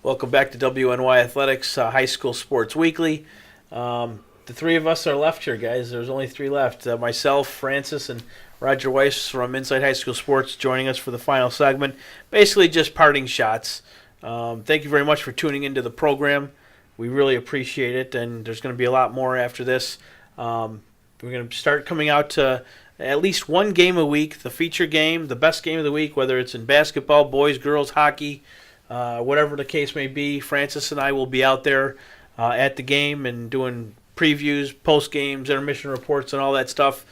Welcome back to WNY Athletics High School Sports Weekly. The three of us are left here, guys. There's only three left. Myself, Francis, and Roger Weiss from Inside High School Sports joining us for the final segment. Basically just parting shots. Thank you very much for tuning into the program. We really appreciate it, and there's going to be a lot more after this. We're going to start coming out to at least one game a week, the feature game, the best game of the week, whether it's in basketball, boys, girls, hockey, whatever the case may be. Francis and I will be out there at the game and doing previews, post games, intermission reports, and all that stuff.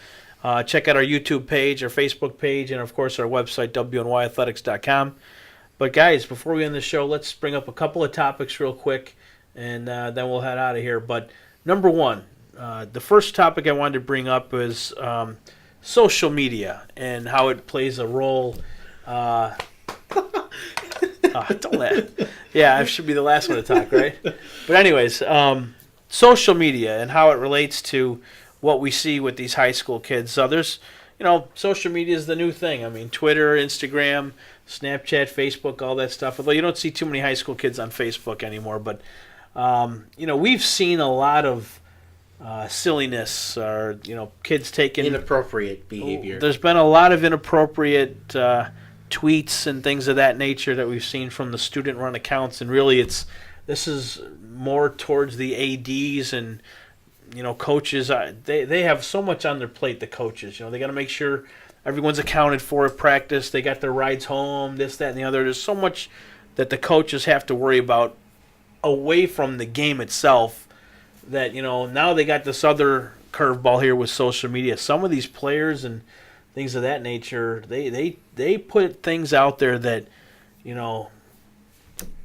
Check out our YouTube page, our Facebook page, and of course our website, WNYathletics.com. But guys, before we end the show, let's bring up a couple of topics real quick, and then we'll head out of here. But number one, the first topic I wanted to bring up is social media and how it plays a role. Don't laugh. Yeah, I should be the last one to talk, right? But anyways, social media and how it relates to what we see with these high school kids. So there's, social media is the new thing. I mean, Twitter, Instagram, Snapchat, Facebook, all that stuff. Although you don't see too many high school kids on Facebook anymore. But, we've seen a lot of silliness or, kids taking inappropriate behavior. There's been a lot of inappropriate tweets and things of that nature that we've seen from the student-run accounts, and really this is more towards the ADs and coaches. They have so much on their plate. The coaches, they got to make sure everyone's accounted for at practice. They got their rides home, this, that, and the other. There's so much that the coaches have to worry about away from the game itself. That now they got this other curveball here with social media. Some of these players and things of that nature, they put things out there that,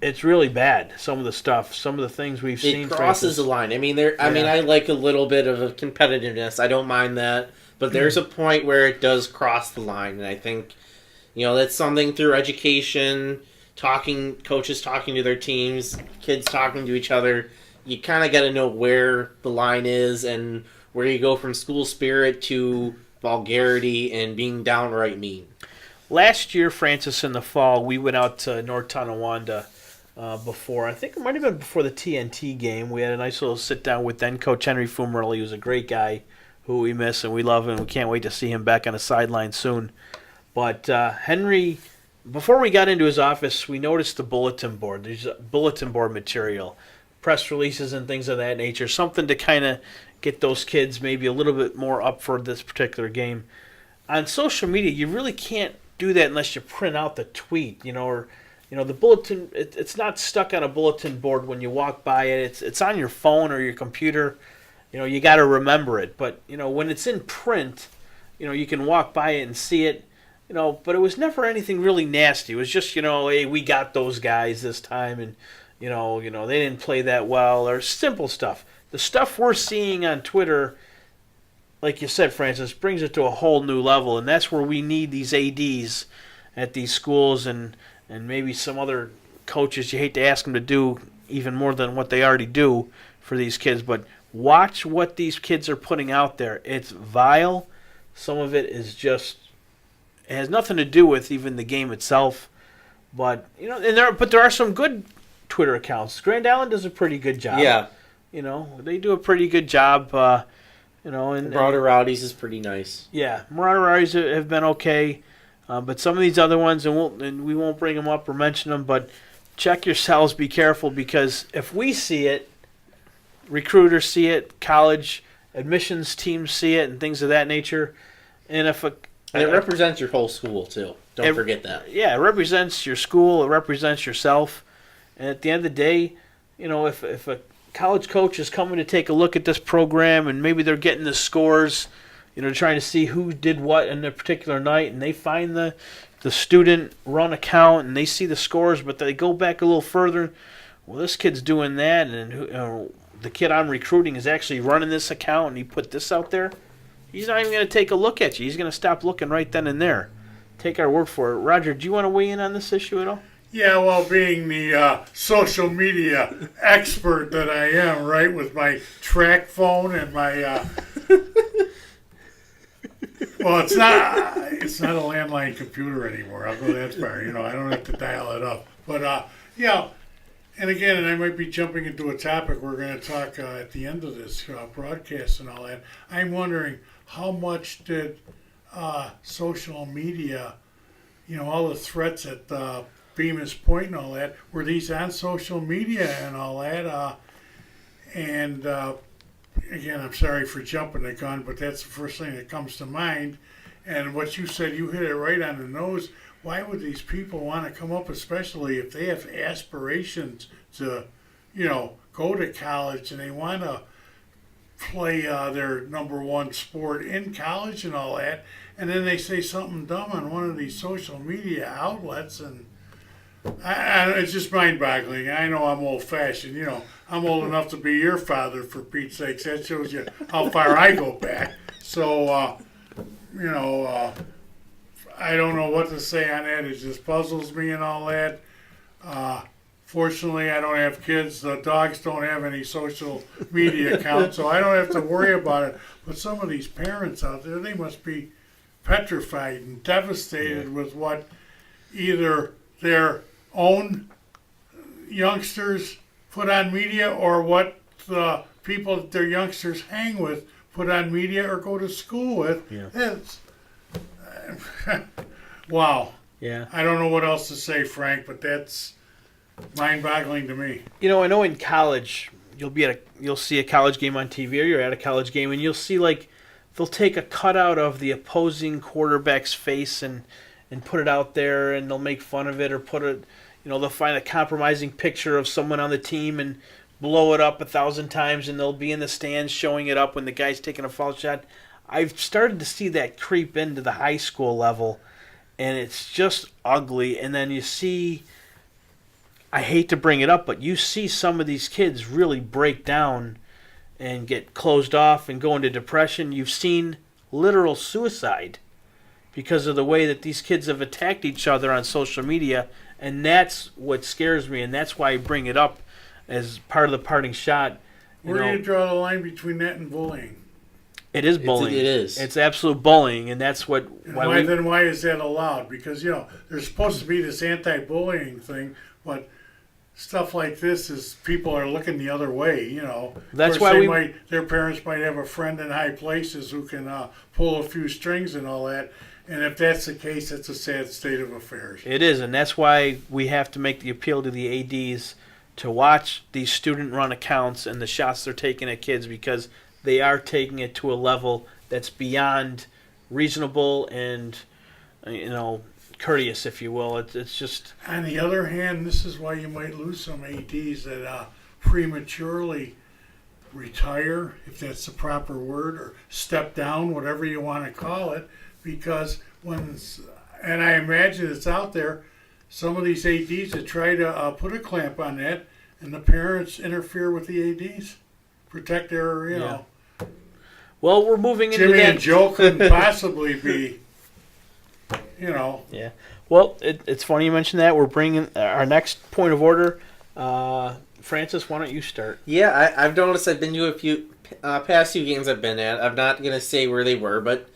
it's really bad. Some of the stuff, some of the things we've seen. It crosses the line. I mean, I like a little bit of a competitiveness. I don't mind that, but there's a point where it does cross the line, and I think, that's something through education, coaches talking to their teams, kids talking to each other. You kind of got to know where the line is and where you go from school spirit to vulgarity and being downright mean. Last year, Francis, in the fall, we went out to North Tonawanda before. I think it might have been before the TNT game. We had a nice little sit-down with then Coach Henry Fumerly. He was a great guy who we miss and we love, and we can't wait to see him back on the sideline soon. But Henry, before we got into his office, we noticed the bulletin board. There's bulletin board material, press releases and things of that nature, something to kind of get those kids maybe a little bit more up for this particular game. On social media, you really can't do that unless you print out the tweet, or the bulletin. It's not stuck on a bulletin board when you walk by it. It's on your phone or your computer. You got to remember it. But when it's in print, you can walk by it and see it. But it was never anything really nasty. It was just hey, we got those guys this time, and they didn't play that well, or simple stuff. The stuff we're seeing on Twitter, like you said, Francis, brings it to a whole new level, and that's where we need these ADs at these schools and maybe some other coaches. You hate to ask them to do even more than what they already do for these kids, but watch what these kids are putting out there. It's vile. Some of it is just, it has nothing to do with even the game itself, but there are some good Twitter accounts. Grand Island does a pretty good job. Yeah. They do a pretty good job. And Marauder Rowdies is pretty nice. Yeah, Marauder Rowdies have been okay, but some of these other ones, and we won't bring them up or mention them, but check yourselves, be careful, because if we see it, recruiters see it, college admissions teams see it, and things of that nature, and it represents your whole school too. Don't forget that. Yeah, it represents your school, it represents yourself, and at the end of the day, if a college coach is coming to take a look at this program and maybe they're getting the scores, trying to see who did what in a particular night, and they find the student run account and they see the scores, but they go back a little further. Well, this kid's doing that, and the kid I'm recruiting is actually running this account, and he put this out there. He's not even going to take a look at you. He's going to stop looking right then and there. Take our word for it. Roger, do you want to weigh in on this issue at all? Yeah, well, being the social media expert that I am, right, with my track phone and my, well, it's not a landline computer anymore. I'll go that far. I don't have to dial it up. But And again, and I might be jumping into a topic we're going to talk at the end of this broadcast and all that. I'm wondering how much did social media, all the threats at Bemis Point and all that, were these on social media and all that? And again, I'm sorry for jumping the gun, but that's the first thing that comes to mind. And what you said, you hit it right on the nose. Why would these people want to come up, especially if they have aspirations to, go to college and they want to play their number one sport in college and all that, and then they say something dumb on one of these social media outlets, and it's just mind-boggling. I know I'm old-fashioned. I'm old enough to be your father, for Pete's sakes. That shows you how far I go back. So, I don't know what to say on that. It just puzzles me and all that. Fortunately, I don't have kids. The dogs don't have any social media accounts, so I don't have to worry about it. But some of these parents out there, they must be petrified and devastated with what either their own youngsters put on media or what the people that their youngsters hang with put on media or go to school with. Yeah. It's, wow. Yeah. I don't know what else to say, Frank, but that's mind-boggling to me. I know in college you'll see a college game on TV, or you're at a college game, and you'll see they'll take a cutout of the opposing quarterback's face and put it out there, and they'll make fun of it, or they'll find a compromising picture of someone on the team and blow it up 1,000 times, and they'll be in the stands showing it up when the guy's taking a foul shot. I've started to see that creep into the high school level, and it's just ugly. And then you see, I hate to bring it up, but you see some of these kids really break down and get closed off and go into depression. You've seen literal suicide because of the way that these kids have attacked each other on social media, and that's what scares me, and that's why I bring it up as part of the parting shot. Where do you draw the line between that and bullying? It is bullying. It is. It's absolute bullying, and that's what. Then why is that allowed? Because there's supposed to be this anti-bullying thing, but stuff like this is people are looking the other way. That's of course, why their parents might have a friend in high places who can pull a few strings and all that. And if that's the case, it's a sad state of affairs. It is, and that's why we have to make the appeal to the ADs to watch these student-run accounts and the shots they're taking at kids, because they are taking it to a level that's beyond reasonable and, courteous, if you will. It's just. On the other hand, this is why you might lose some ADs that prematurely retire, if that's the proper word, or step down, whatever you want to call it, because and I imagine it's out there, some of these ADs that try to put a clamp on that, and the parents interfere with the ADs, protect their, Yeah. Well, we're moving into Jimmy that. and Joe couldn't possibly be, Yeah. Well, it's funny you mentioned that. We're bringing our next point of order. Francis, why don't you start? Yeah, I've noticed I've been to a few past few games I've been at. I'm not going to say where they were, but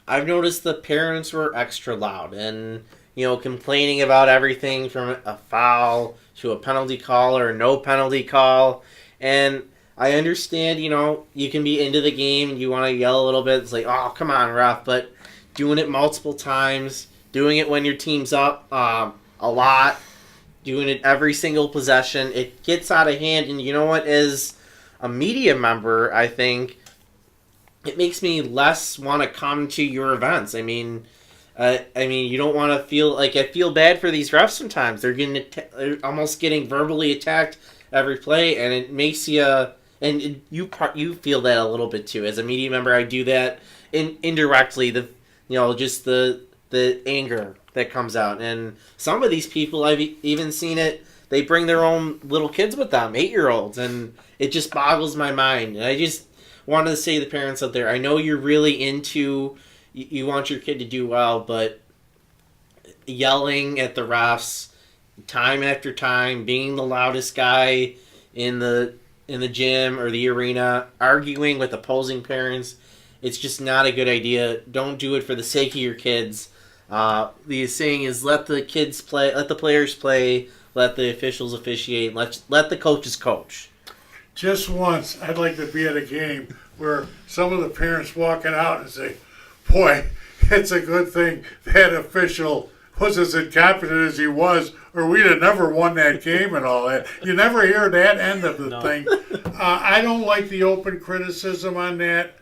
I've noticed the parents were extra loud and, complaining about everything from a foul to a penalty call or no penalty call. And I understand, you can be into the game and you want to yell a little bit. It's like, oh, come on, ref. But doing it multiple times, doing it when your team's up a lot, doing it every single possession, it gets out of hand. And you know what? As a media member, I think it makes me less want to come to your events. I mean, you don't want to feel like, I feel bad for these refs sometimes. They're they're almost getting verbally attacked every play, and it makes you. And you feel that a little bit too. As a media member, I do that indirectly. Just the anger that comes out. And some of these people, I've even seen it. They bring their own little kids with them, 8-year-olds, and it just boggles my mind. And I just wanted to say to the parents out there, I know you're really into, you want your kid to do well, but yelling at the refs time after time, being the loudest guy in the gym or the arena, arguing with opposing parents, it's just not a good idea. Don't do it for the sake of your kids. The saying is let the players play, let the officials officiate. Let the coaches coach. Just once, I'd like to be at a game where some of the parents walking out and say, boy, it's a good thing that official was as incompetent as he was, or we'd have never won that game and all that. You never hear that end of the thing. I don't like the open criticism on that.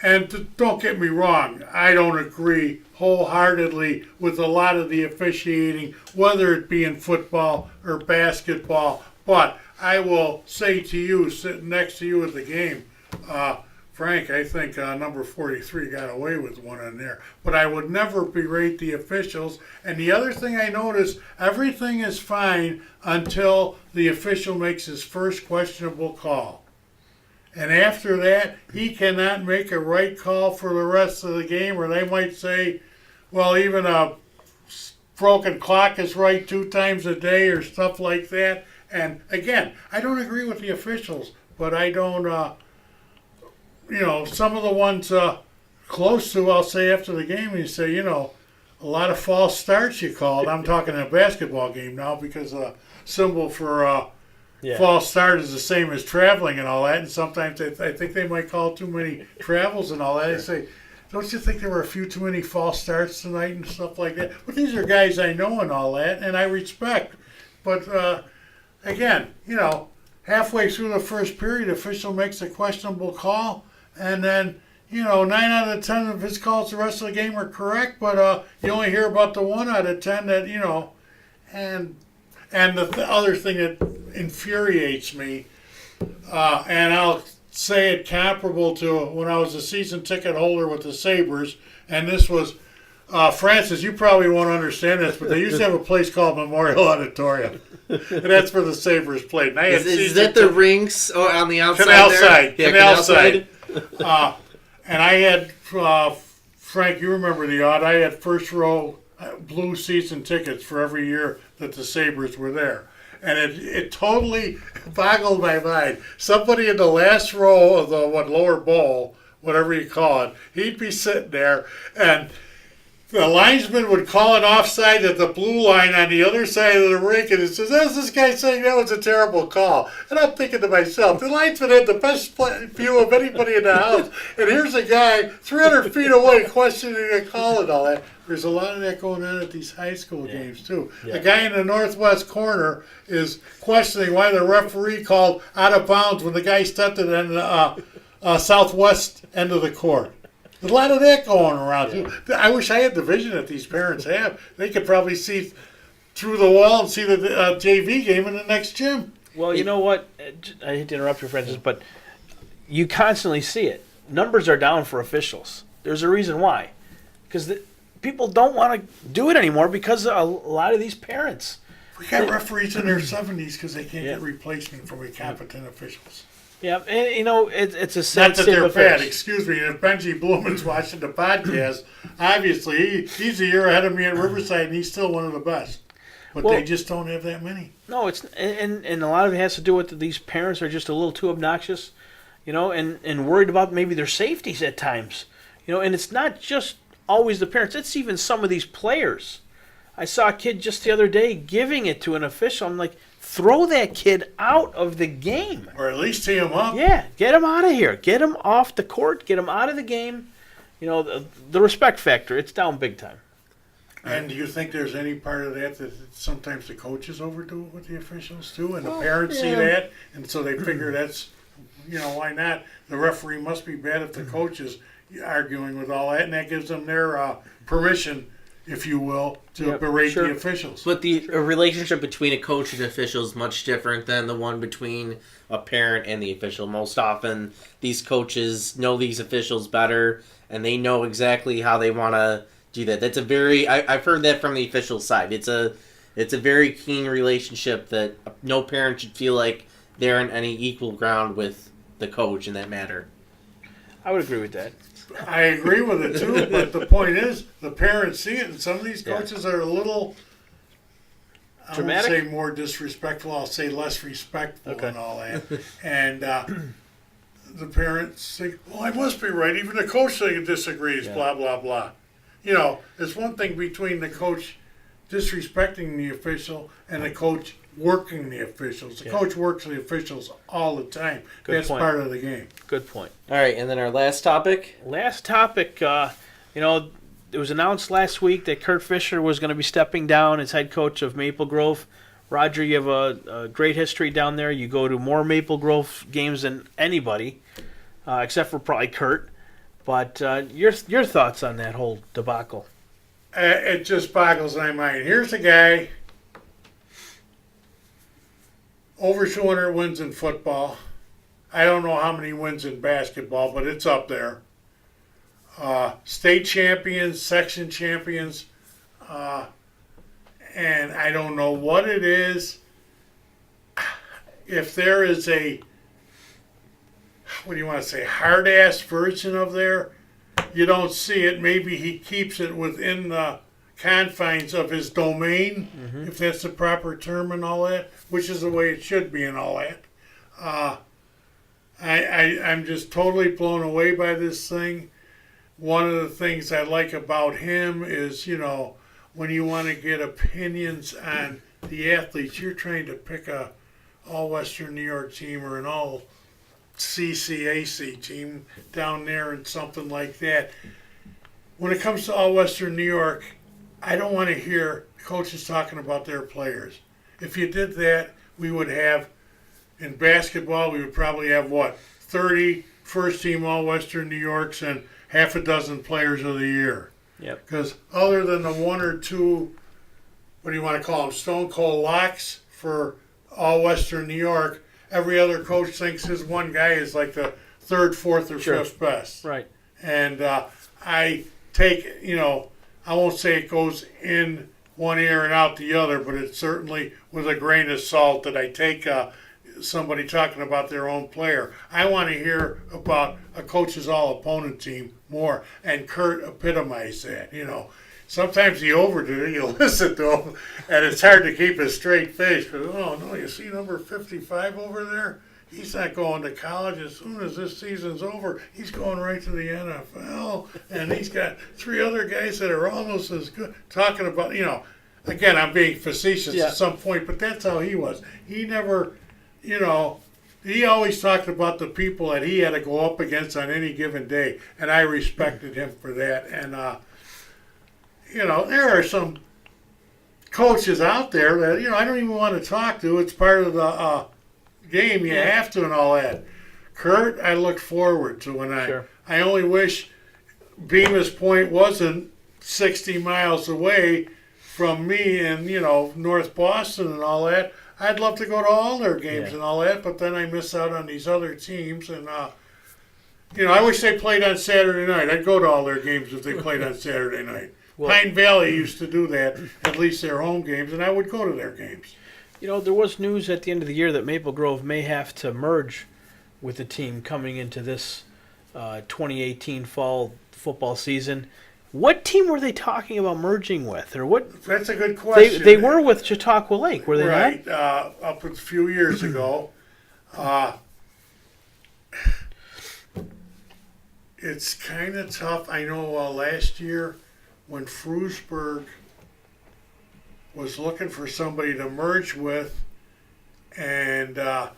And don't get me wrong, I don't agree wholeheartedly with a lot of the officiating, whether it be in football or basketball. But I will say to you, sitting next to you at the game, Frank, I think number 43 got away with one in there. But I would never berate the officials. And the other thing I notice, everything is fine until the official makes his first questionable call. And after that, he cannot make a right call for the rest of the game, or they might say, well, even a broken clock is right 2 times a day or stuff like that. And again, I don't agree with the officials, but I don't, some of the ones close to, I'll say after the game, you say, a lot of false starts you called. I'm talking a basketball game now because the symbol for false start is the same as traveling and all that, and sometimes I think they might call too many travels and all that. They say, don't you think there were a few too many false starts tonight and stuff like that? But these are guys I know and all that, and I respect. But again, halfway through the first period, official makes a questionable call, and then 9 out of 10 of his calls the rest of the game are correct, but you only hear about the 1 out of 10 that and the other thing that infuriates me, and I'll say it comparable to when I was a season ticket holder with the Sabres, and this was, Francis, you probably won't understand this, but they used to have a place called Memorial Auditorium, and that's where the Sabres played. And I had Is that the rinks on the outside Canal there? side. Yeah, Canal side. And I had, Frank, you remember the odd, I had first row blue season tickets for every year that the Sabres were there. And it totally boggled my mind. Somebody in the last row of the lower bowl, whatever you call it, he'd be sitting there, and the linesman would call an offside at the blue line on the other side of the rink, and it says, "How's this guy saying that was a terrible call?" And I'm thinking to myself, the linesman had the best view of anybody in the house, and here's a guy 300 feet away questioning a call and all that. There's a lot of that going on at these high school games, too. Yeah. The guy in the northwest corner is questioning why the referee called out of bounds when the guy stepped in the southwest end of the court. There's a lot of that going around, too. I wish I had the vision that these parents have. They could probably see through the wall and see the JV game in the next gym. Well, you know what? I hate to interrupt you, Francis, but you constantly see it. Numbers are down for officials. There's a reason why. Because people don't want to do it anymore because of a lot of these parents. We got referees in their 70s because they can't get replacement from incompetent officials. Yeah, and it's a sad not that they're bad. Excuse me. If Benji Blumen's watching the podcast, obviously he's a year ahead of me at Riverside, and he's still one of the best. But they just don't have that many. No, it's and a lot of it has to do with these parents are just a little too obnoxious, and worried about maybe their safeties at times, And it's not just always the parents; it's even some of these players. I saw a kid just the other day giving it to an official. I'm like, throw that kid out of the game. Or at least tee him up. Yeah, get him out of here. Get him off the court. Get him out of the game. The respect factor, it's down big time. And do you think there's any part of that sometimes the coaches overdo it with the officials too? And the parents see that, and so they figure that's, why not? The referee must be bad if the coach is arguing with all that, and that gives them their permission, if you will, to berate the officials. But the relationship between a coach and official is much different than the one between a parent and the official. Most often, these coaches know these officials better, and they know exactly how they want to do that. That's I've heard that from the official side. It's a very keen relationship that no parent should feel like they're on any equal ground with the coach in that matter. I would agree with that. I agree with it too, but the point is, the parents see it, and some of these coaches are a little, dramatic? I won't say more disrespectful, I'll say less respectful and all that. And the parents think, well, I must be right, even the coach disagrees, blah, blah, blah. It's one thing between the coach disrespecting the official and the coach working the officials. The coach works the officials all the time. That's part of the game. Good point. All right, and then our last topic. Last topic, it was announced last week that Kurt Fisher was going to be stepping down as head coach of Maple Grove. Roger, you have a great history down there. You go to more Maple Grove games than anybody, except for probably Kurt. But your thoughts on that whole debacle? It just boggles my mind. Here's a guy, over 200 wins in football. I don't know how many wins in basketball, but it's up there. State champions, section champions, and I don't know what it is. If there is a, what do you want to say, hard-ass version of there, you don't see it. Maybe he keeps it within the confines of his domain, if that's the proper term and all that, which is the way it should be and all that. I'm just totally blown away by this thing. One of the things I like about him is, when you want to get opinions on the athletes, you're trying to pick a all-Western New York team or an all-CCAC team down there and something like that. When it comes to all-Western New York, I don't want to hear coaches talking about their players. If you did that, we would have, in basketball, we would probably have, 30 first-team all-Western New Yorks and half a dozen players of the year. Yep. Because other than the one or two, what do you want to call them, stone cold locks for all Western New York, every other coach thinks his one guy is like the third, fourth, or fifth best. Right. And I take, I won't say it goes in one ear and out the other, but it's certainly with a grain of salt that I take somebody talking about their own player. I want to hear about a coach's all-opponent team more, and Kurt epitomized that, Sometimes he overdid it, you listen to him, and it's hard to keep a straight face, because, oh, no, you see number 55 over there? He's not going to college. As soon as this season's over, he's going right to the NFL, and he's got 3 other guys that are almost as good, talking about, again, I'm being facetious at some point, but that's how he was. He never... he always talked about the people that he had to go up against on any given day, and I respected him for that. And, there are some coaches out there that, I don't even want to talk to. It's part of the game. You have to and all that. Kurt, I look forward to when I only wish Bemis Point wasn't 60 miles away from me in, North Boston and all that. I'd love to go to all their games and all that, but then I miss out on these other teams. And, I wish they played on Saturday night. I'd go to all their games if they played on Saturday night. Well, Pine Valley used to do that, at least their home games, and I would go to their games. There was news at the end of the year that Maple Grove may have to merge with the team coming into this 2018 fall football season. What team were they talking about merging with, or what? That's a good question. They were with Chautauqua Lake, were they not? Right, up a few years ago. It's kind of tough. I know last year when Frewsburg was looking for somebody to merge with, and the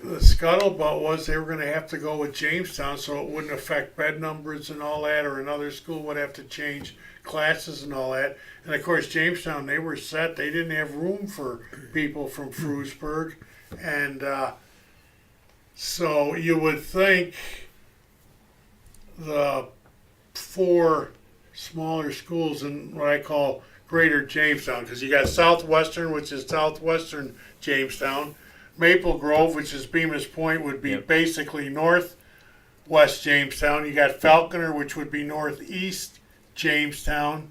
scuttlebutt was they were going to have to go with Jamestown so it wouldn't affect bed numbers and all that, or another school would have to change classes and all that. And of course, Jamestown, they were set. They didn't have room for people from Frewsburg. And so you would think the 4 smaller schools in what I call Greater Jamestown, because you got Southwestern, which is Southwestern Jamestown. Maple Grove, which is Bemis Point, would be basically northwest Jamestown. You got Falconer, which would be northeast Jamestown,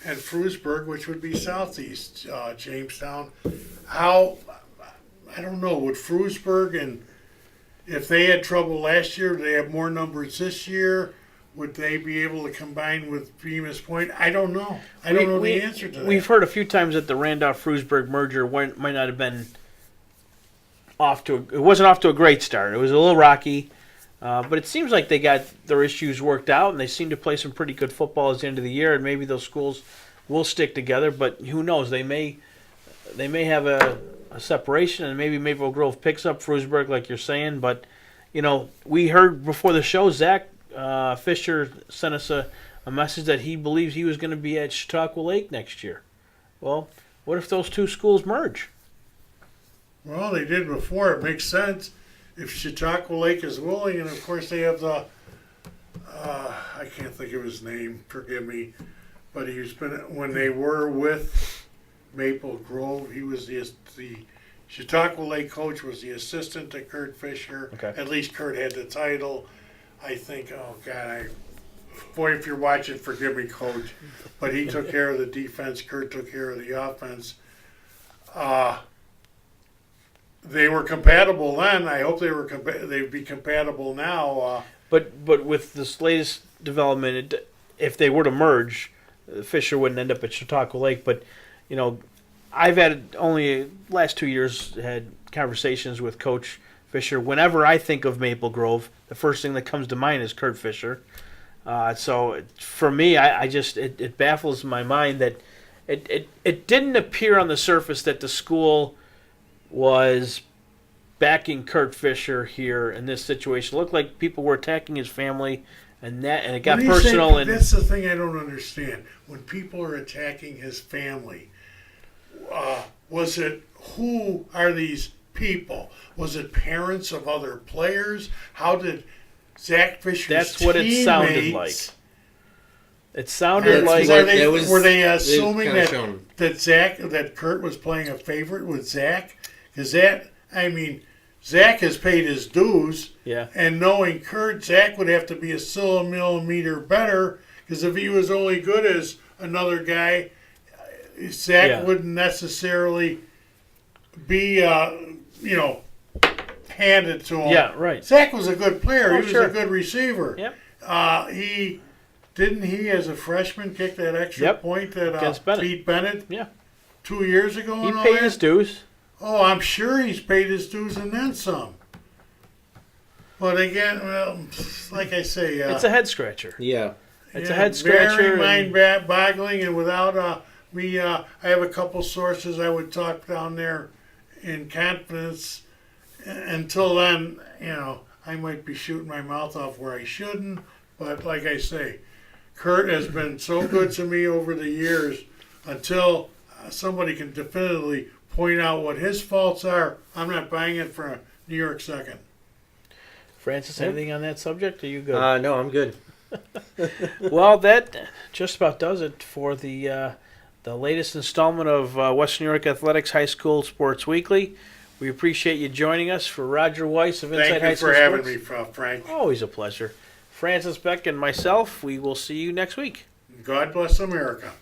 and Frewsburg, which would be southeast Jamestown. I don't know, would Frewsburg, and if they had trouble last year, do they have more numbers this year? Would they be able to combine with Bemis Point? I don't know. I don't know the answer to that. We've heard a few times that the Randolph-Frewsburg merger might not have been it wasn't off to a great start. It was a little rocky, but it seems like they got their issues worked out, and they seem to play some pretty good football at the end of the year, and maybe those schools will stick together. But who knows? They may have a separation, and maybe Maple Grove picks up Frewsburg, like you're saying. But we heard before the show, Zach Fisher sent us a message that he believes he was going to be at Chautauqua Lake next year. Well, what if those two schools merge? Well, they did before. It makes sense if Chautauqua Lake is willing, and of course they have the I can't think of his name. Forgive me, but he's been when they were with Maple Grove. He was the Chautauqua Lake coach. Was the assistant to Kurt Fisher. Okay. At least Kurt had the title. I think. Oh God, boy, if you're watching, forgive me, coach. But he took care of the defense. Kurt took care of the offense. They were compatible then. I hope they'd be compatible now. But with this latest development, if they were to merge, Fisher wouldn't end up at Chautauqua Lake. But I've had only last 2 years had conversations with Coach Fisher. Whenever I think of Maple Grove, the first thing that comes to mind is Kurt Fisher. So for me, I just it baffles my mind that it didn't appear on the surface that the school was backing Kurt Fisher here in this situation. It looked like people were attacking his family, and it got personal. That's the thing I don't understand. When people are attacking his family, who are these people? Was it parents of other players? How did Zach Fisher's That's what it sounded like. It sounded like were they assuming that Kurt was playing a favorite with Zach? Because Zach has paid his dues. Yeah. And knowing Kurt, Zach would have to be still a millimeter better. Because if he was only good as another guy, Zach wouldn't necessarily be, handed to him. Yeah, right. Zach was a good player. Oh, he was sure. a good receiver. Yep. He as a freshman kick that extra point that beat Bennett 2 years ago. He paid his dues. Oh, I'm sure he's paid his dues and then some. But again, well, like I say, it's a head scratcher. Yeah, it's a head scratcher. Very mind-boggling, and without me, I have a couple sources I would talk down there in confidence. Until then, I might be shooting my mouth off where I shouldn't. But like I say, Kurt has been so good to me over the years. Until somebody can definitively point out what his faults are, I'm not buying it for a New York second. Francis, anything on that subject? Are you good? No, I'm good. Well, that just about does it for the latest installment of Western New York Athletics High School Sports Weekly. We appreciate you joining us. For Roger Weiss of Inside High School Thank you for Sports. having me, Frank. Always a pleasure. Francis Beck and myself, we will see you next week. God bless America.